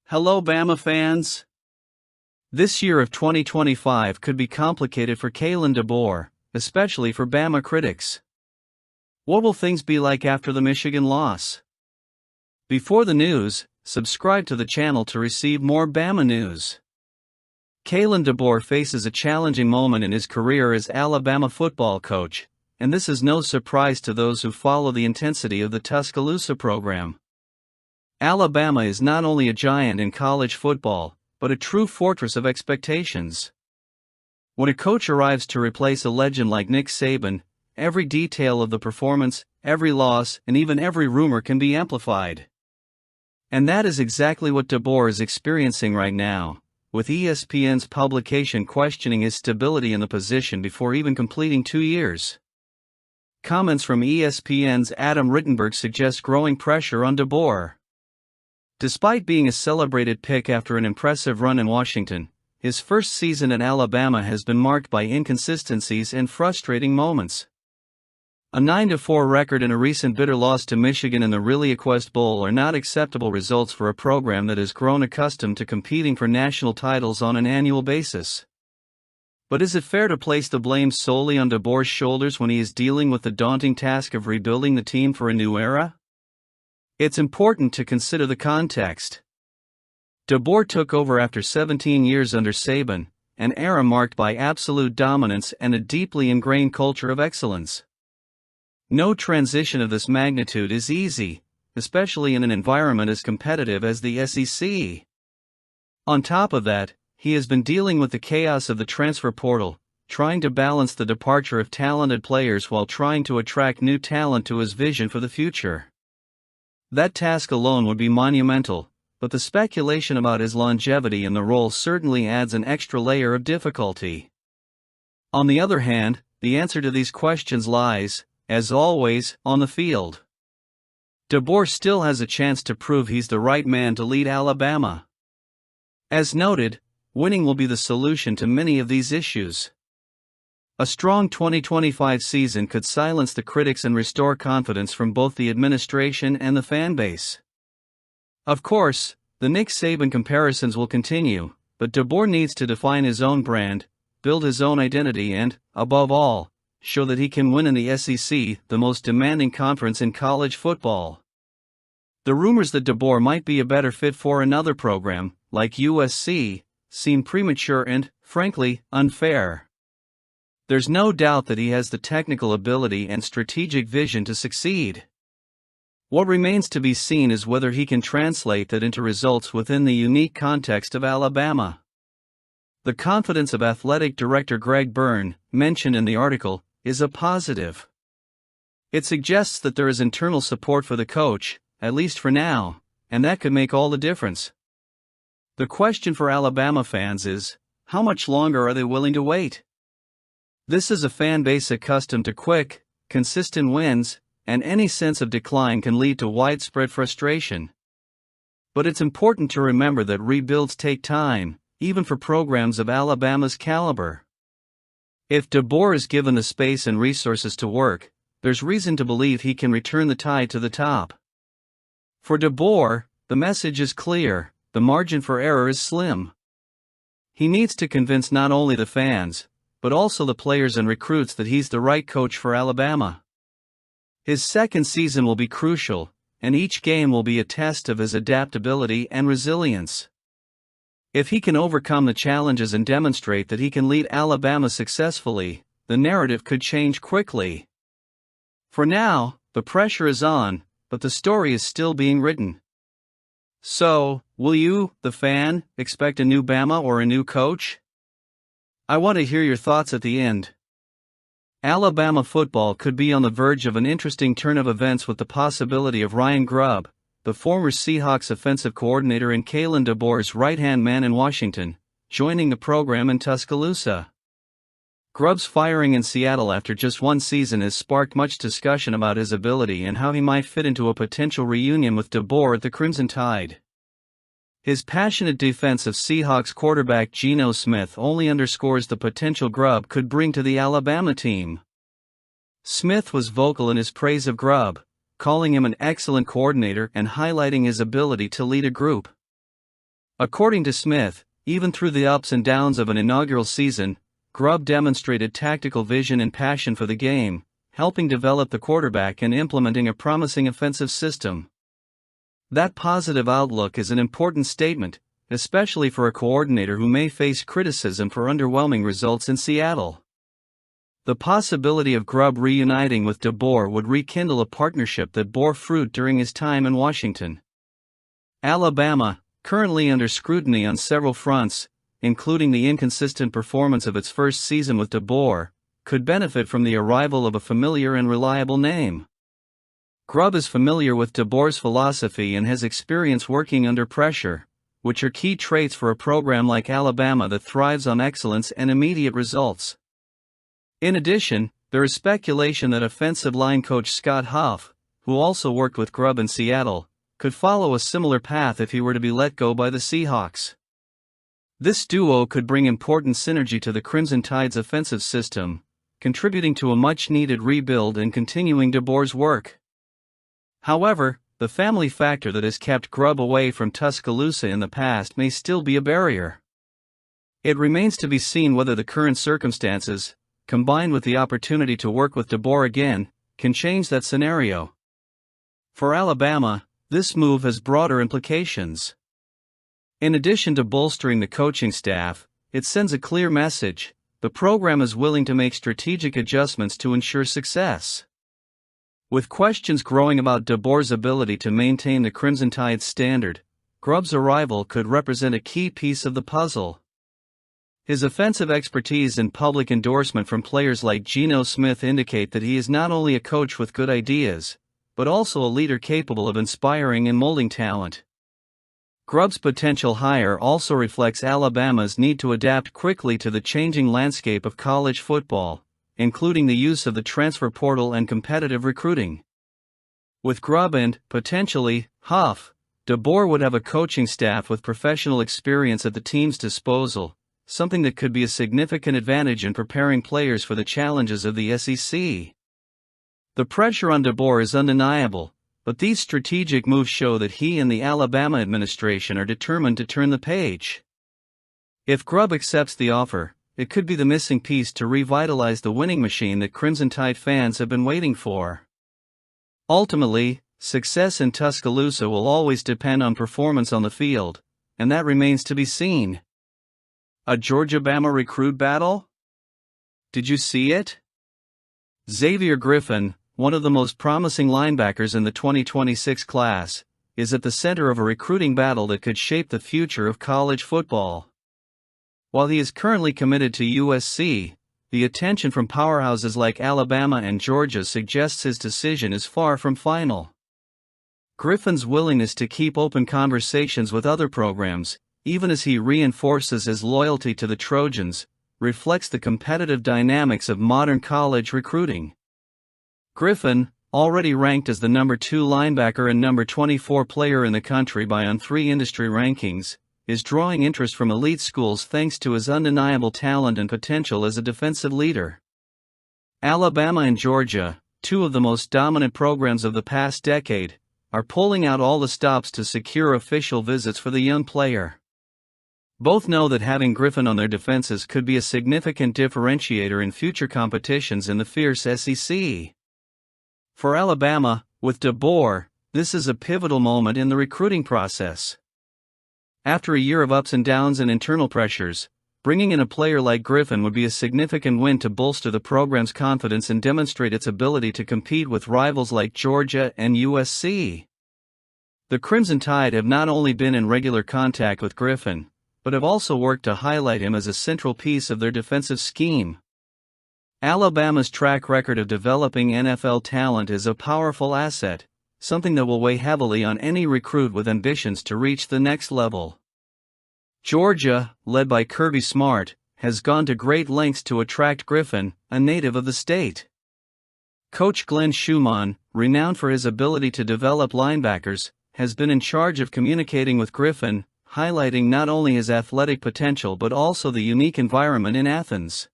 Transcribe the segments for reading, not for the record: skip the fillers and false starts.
Hello Bama fans! This year of 2025 could be complicated for DeBoer, especially for Bama critics. What will things be like after the Michigan loss? Before the news, subscribe to the channel to receive more Bama news. DeBoer faces a challenging moment in his career as Alabama football coach, and this is no surprise to those who follow the intensity of the Tuscaloosa program. Alabama is not only a giant in college football, but a true fortress of expectations. When a coach arrives to replace a legend like Nick Saban, every detail of the performance, every loss, and even every rumor can be amplified. And that is exactly what DeBoer is experiencing right now, with ESPN's publication questioning his stability in the position before even completing 2 years. Comments from ESPN's Adam Rittenberg suggest growing pressure on DeBoer. Despite being a celebrated pick after an impressive run in Washington, his first season at Alabama has been marked by inconsistencies and frustrating moments. A 9-4 record and a recent bitter loss to Michigan in the ReliaQuest Bowl are not acceptable results for a program that has grown accustomed to competing for national titles on an annual basis. But is it fair to place the blame solely on DeBoer's shoulders when he is dealing with the daunting task of rebuilding the team for a new era? It's important to consider the context. DeBoer took over after 17 years under Saban, an era marked by absolute dominance and a deeply ingrained culture of excellence. No transition of this magnitude is easy, especially in an environment as competitive as the SEC. On top of that, he has been dealing with the chaos of the transfer portal, trying to balance the departure of talented players while trying to attract new talent to his vision for the future. That task alone would be monumental, but the speculation about his longevity in the role certainly adds an extra layer of difficulty. On the other hand, the answer to these questions lies, as always, on the field. DeBoer still has a chance to prove he's the right man to lead Alabama. As noted, winning will be the solution to many of these issues. A strong 2025 season could silence the critics and restore confidence from both the administration and the fan base. Of course, the Nick Saban comparisons will continue, but DeBoer needs to define his own brand, build his own identity and, above all, show that he can win in the SEC, the most demanding conference in college football. The rumors that DeBoer might be a better fit for another program, like USC, seem premature and, frankly, unfair. There's no doubt that he has the technical ability and strategic vision to succeed. What remains to be seen is whether he can translate that into results within the unique context of Alabama. The confidence of athletic director Greg Byrne, mentioned in the article, is a positive. It suggests that there is internal support for the coach, at least for now, and that could make all the difference. The question for Alabama fans is, how much longer are they willing to wait? This is a fan base accustomed to quick, consistent wins, and any sense of decline can lead to widespread frustration. But it's important to remember that rebuilds take time, even for programs of Alabama's caliber. If DeBoer is given the space and resources to work, there's reason to believe he can return the tide to the top. For DeBoer, the message is clear, the margin for error is slim. He needs to convince not only the fans, but also the players and recruits that he's the right coach for Alabama. His second season will be crucial, and each game will be a test of his adaptability and resilience. If he can overcome the challenges and demonstrate that he can lead Alabama successfully, the narrative could change quickly. For now, the pressure is on, but the story is still being written. So, will you, the fan, expect a new Bama or a new coach? I want to hear your thoughts at the end. Alabama football could be on the verge of an interesting turn of events with the possibility of Ryan Grubb, the former Seahawks offensive coordinator and DeBoer's right-hand man in Washington, joining the program in Tuscaloosa. Grubb's firing in Seattle after just one season has sparked much discussion about his ability and how he might fit into a potential reunion with DeBoer at the Crimson Tide. His passionate defense of Seahawks quarterback Geno Smith only underscores the potential Grubb could bring to the Alabama team. Smith was vocal in his praise of Grubb, calling him an excellent coordinator and highlighting his ability to lead a group. According to Smith, even through the ups and downs of an inaugural season, Grubb demonstrated tactical vision and passion for the game, helping develop the quarterback and implementing a promising offensive system. That positive outlook is an important statement, especially for a coordinator who may face criticism for underwhelming results in Seattle. The possibility of Grubb reuniting with DeBoer would rekindle a partnership that bore fruit during his time in Washington. Alabama, currently under scrutiny on several fronts, including the inconsistent performance of its first season with DeBoer, could benefit from the arrival of a familiar and reliable name. Grubb is familiar with DeBoer's philosophy and has experience working under pressure, which are key traits for a program like Alabama that thrives on excellence and immediate results. In addition, there is speculation that offensive line coach Scott Huff, who also worked with Grubb in Seattle, could follow a similar path if he were to be let go by the Seahawks. This duo could bring important synergy to the Crimson Tide's offensive system, contributing to a much-needed rebuild and continuing DeBoer's work. However, the family factor that has kept Grubb away from Tuscaloosa in the past may still be a barrier. It remains to be seen whether the current circumstances, combined with the opportunity to work with DeBoer again, can change that scenario. For Alabama, this move has broader implications. In addition to bolstering the coaching staff, it sends a clear message: the program is willing to make strategic adjustments to ensure success. With questions growing about DeBoer's ability to maintain the Crimson Tide's standard, Grubb's arrival could represent a key piece of the puzzle. His offensive expertise and public endorsement from players like Geno Smith indicate that he is not only a coach with good ideas, but also a leader capable of inspiring and molding talent. Grubb's potential hire also reflects Alabama's need to adapt quickly to the changing landscape of college football, including the use of the transfer portal and competitive recruiting. With Grubb and, potentially, Huff, DeBoer would have a coaching staff with professional experience at the team's disposal, something that could be a significant advantage in preparing players for the challenges of the SEC. The pressure on DeBoer is undeniable, but these strategic moves show that he and the Alabama administration are determined to turn the page. If Grubb accepts the offer, it could be the missing piece to revitalize the winning machine that Crimson Tide fans have been waiting for. Ultimately, success in Tuscaloosa will always depend on performance on the field, and that remains to be seen. A Georgia-Bama recruit battle? Did you see it? Xavier Griffin, one of the most promising linebackers in the 2026 class, is at the center of a recruiting battle that could shape the future of college football. While he is currently committed to USC, the attention from powerhouses like Alabama and Georgia suggests his decision is far from final. Griffin's willingness to keep open conversations with other programs, even as he reinforces his loyalty to the Trojans, reflects the competitive dynamics of modern college recruiting. Griffin, already ranked as the number 2 linebacker and number 24 player in the country by On3 industry rankings, is drawing interest from elite schools thanks to his undeniable talent and potential as a defensive leader. Alabama and Georgia, two of the most dominant programs of the past decade, are pulling out all the stops to secure official visits for the young player. Both know that having Griffin on their defenses could be a significant differentiator in future competitions in the fierce SEC. For Alabama, with DeBoer, this is a pivotal moment in the recruiting process. After a year of ups and downs and internal pressures, bringing in a player like Griffin would be a significant win to bolster the program's confidence and demonstrate its ability to compete with rivals like Georgia and USC. The Crimson Tide have not only been in regular contact with Griffin, but have also worked to highlight him as a central piece of their defensive scheme. Alabama's track record of developing NFL talent is a powerful asset, something that will weigh heavily on any recruit with ambitions to reach the next level. Georgia, led by Kirby Smart, has gone to great lengths to attract Griffin, a native of the state. Coach Glenn Schumann, renowned for his ability to develop linebackers, has been in charge of communicating with Griffin, highlighting not only his athletic potential but also the unique environment in Athens.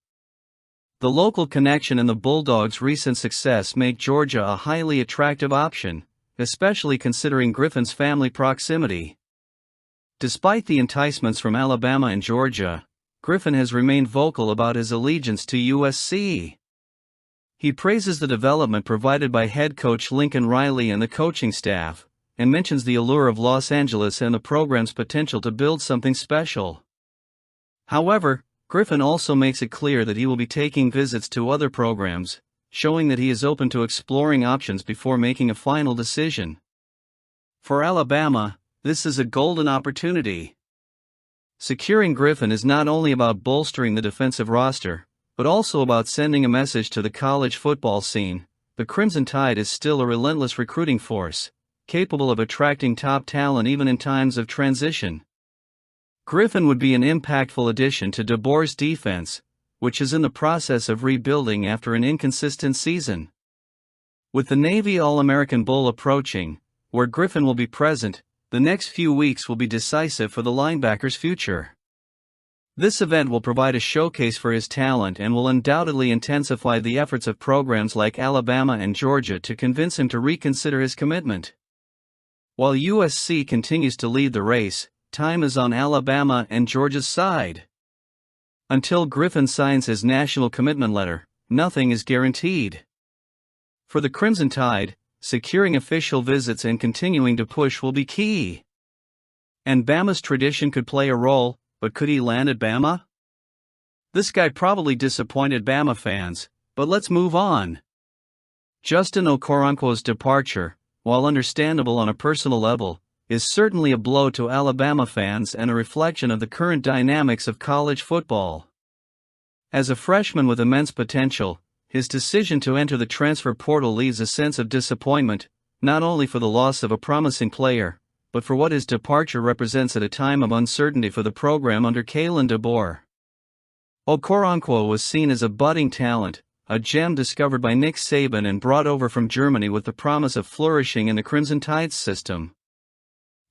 The local connection and the Bulldogs' recent success make Georgia a highly attractive option, especially considering Griffin's family proximity. Despite the enticements from Alabama and Georgia, Griffin has remained vocal about his allegiance to USC. He praises the development provided by head coach Lincoln Riley and the coaching staff, and mentions the allure of Los Angeles and the program's potential to build something special. However, Griffin also makes it clear that he will be taking visits to other programs, showing that he is open to exploring options before making a final decision. For Alabama, this is a golden opportunity. Securing Griffin is not only about bolstering the defensive roster, but also about sending a message to the college football scene. The Crimson Tide is still a relentless recruiting force, capable of attracting top talent even in times of transition. Griffin would be an impactful addition to DeBoer's defense, which is in the process of rebuilding after an inconsistent season. With the Navy All-American Bowl approaching, where Griffin will be present, the next few weeks will be decisive for the linebacker's future. This event will provide a showcase for his talent and will undoubtedly intensify the efforts of programs like Alabama and Georgia to convince him to reconsider his commitment. While USC continues to lead the race, time is on Alabama and Georgia's side. Until Griffin signs his national commitment letter, nothing is guaranteed. For the Crimson Tide, securing official visits and continuing to push will be key. And Bama's tradition could play a role, but could he land at Bama? This guy probably disappointed Bama fans, but let's move on. Justin Okoronkwo's departure, while understandable on a personal level, is certainly a blow to Alabama fans and a reflection of the current dynamics of college football. As a freshman with immense potential, his decision to enter the transfer portal leaves a sense of disappointment, not only for the loss of a promising player, but for what his departure represents at a time of uncertainty for the program under DeBoer. Okoronkwo was seen as a budding talent, a gem discovered by Nick Saban and brought over from Germany with the promise of flourishing in the Crimson Tide's system.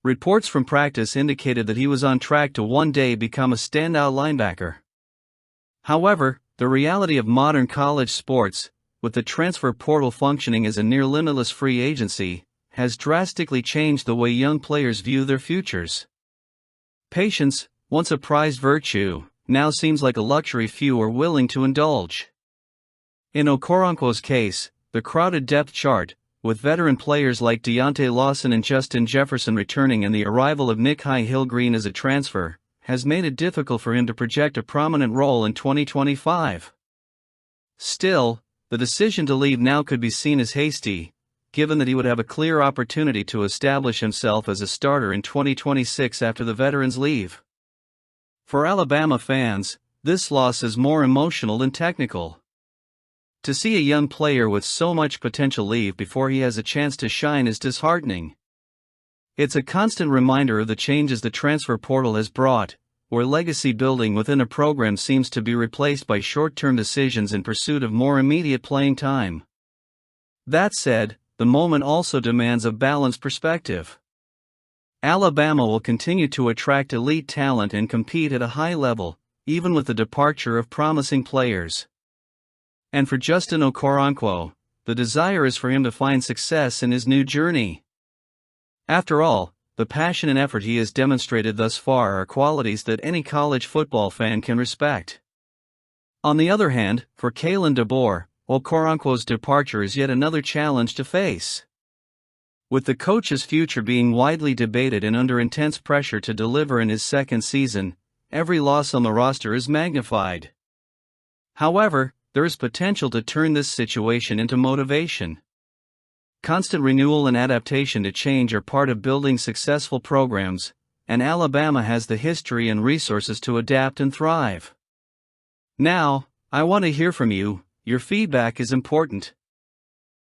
Reports from practice indicated that he was on track to one day become a standout linebacker. However, the reality of modern college sports, with the transfer portal functioning as a near-limitless free agency, has drastically changed the way young players view their futures. Patience, once a prized virtue, now seems like a luxury few are willing to indulge. In Okoronkwo's case, the crowded depth chart, with veteran players like Deontay Lawson and Justin Jefferson returning and the arrival of Nick Hillgreen as a transfer, has made it difficult for him to project a prominent role in 2025. Still, the decision to leave now could be seen as hasty, given that he would have a clear opportunity to establish himself as a starter in 2026 after the veterans leave. For Alabama fans, this loss is more emotional than technical. To see a young player with so much potential leave before he has a chance to shine is disheartening. It's a constant reminder of the changes the transfer portal has brought, where legacy building within a program seems to be replaced by short-term decisions in pursuit of more immediate playing time. That said, the moment also demands a balanced perspective. Alabama will continue to attract elite talent and compete at a high level, even with the departure of promising players. And for Justin Okoronkwo, the desire is for him to find success in his new journey. After all, the passion and effort he has demonstrated thus far are qualities that any college football fan can respect. On the other hand, for DeBoer, Okoronkwo's departure is yet another challenge to face. With the coach's future being widely debated and under intense pressure to deliver in his second season, every loss on the roster is magnified. However, there is potential to turn this situation into motivation. Constant renewal and adaptation to change are part of building successful programs, and Alabama has the history and resources to adapt and thrive. Now, I want to hear from you. Your feedback is important.